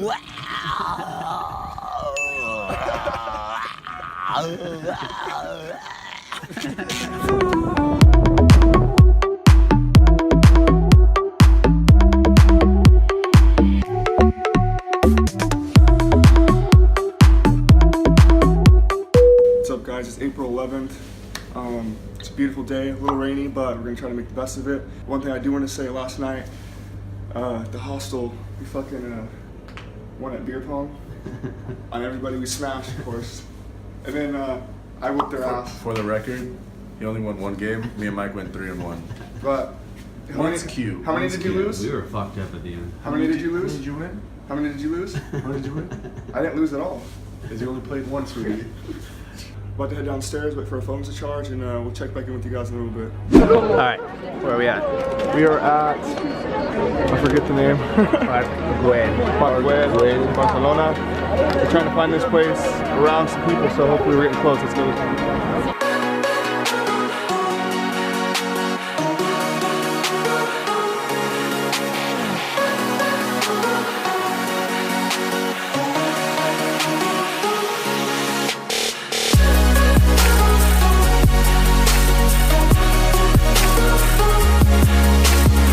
What's up, guys? It's April 11th. It's a beautiful day, a little rainy, but we're gonna try to make the best of it. One thing I do want to say, last night, the hostel, we fucking won at beer pong. On everybody, we smashed, of course. And then I whooped their ass. For the record, he only won one game. Me and Mike went 3-1. But how many did you lose? We were fucked up at the end. How many did you lose? How many did you win? How many did you lose? How many did you win? I didn't lose at all. Because you only played one, sweetie. About to head downstairs, wait for our phones to charge, and we'll check back in with you guys in a little bit. Alright, where are we at? We are at, I forget the name. Park Guell. Park Guell, Barcelona. We're trying to find this place around some people, so hopefully we're getting close. Let's go.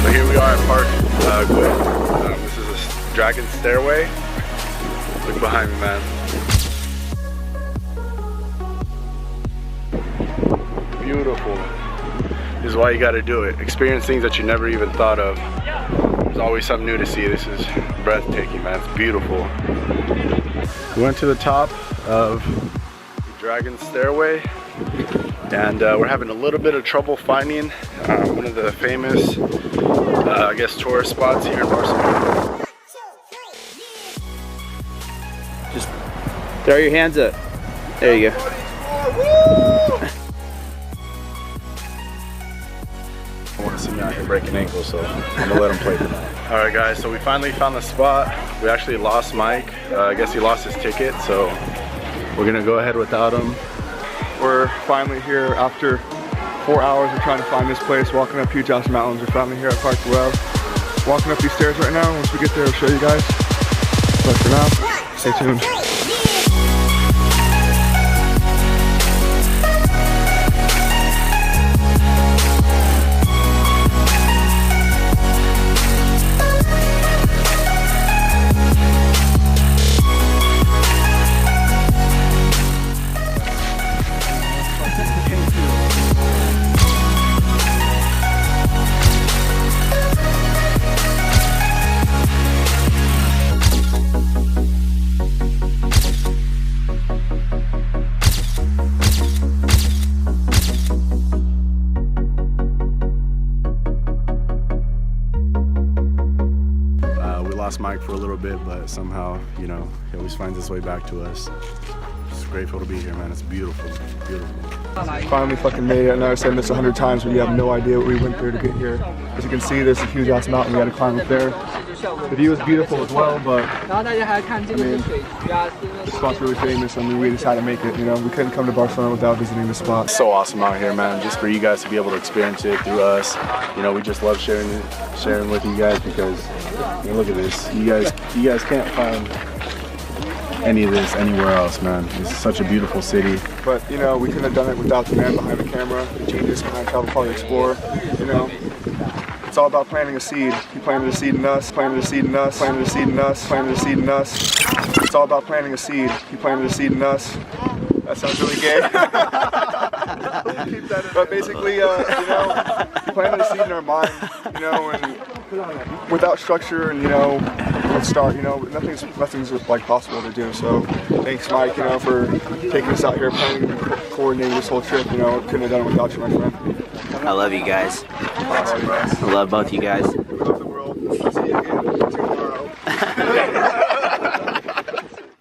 So here we are at Park Guell. This is a dragon stairway. Look behind me, man. Beautiful. This is why you gotta do it. Experience things that you never even thought of. There's always something new to see. This is breathtaking, man. It's beautiful. We went to the top of the dragon stairway, and we're having a little bit of trouble finding one of the famous, I guess, tourist spots here in Barcelona. Just throw your hands up. There you go. I want to see me out here breaking ankles, so I'm gonna let him play tonight. All right, guys, so we finally found the spot. We actually lost Mike. I guess he lost his ticket, so we're gonna go ahead without him. We're finally here after 4 hours of trying to find this place, walking up huge ass mountains. We're finally here at Park Guell. Walking up these stairs right now. Once we get there, I'll show you guys. But for now, stay tuned. Lost Mike for a little bit, but somehow, you know, he always finds his way back to us. Just grateful to be here, man. It's beautiful, beautiful. Finally fucking made it. I know I've said this 100 times, but you have no idea what we went through to get here. As you can see, there's a huge ass mountain. We had to climb up there. The view is beautiful as well, but I mean, the spot's really famous. I mean, we just had to make it, you know. We couldn't come to Barcelona without visiting the spot. It's so awesome out here, man. Just for you guys to be able to experience it through us. You know, we just love sharing with you guys because, I mean, look at this. You guys can't find any of this anywhere else, man. It's such a beautiful city. But, you know, we couldn't have done it without the man behind the camera, the genius behind Travel Party Explorer, you know. It's all about planting a seed. He planted a seed in us, planted a seed in us, planted a seed in us, planted a seed in us. It's all about planting a seed. He planted a seed in us. That sounds really gay. But basically, you know, he planted a seed in our mind, you know, and without structure and, you know, let's start, you know, nothing's like possible to do. So thanks, Mike, you know, for taking us out here, planning and coordinating this whole trip. You know, couldn't have done it without you, my friend. I love you guys. Awesome. I love both you guys.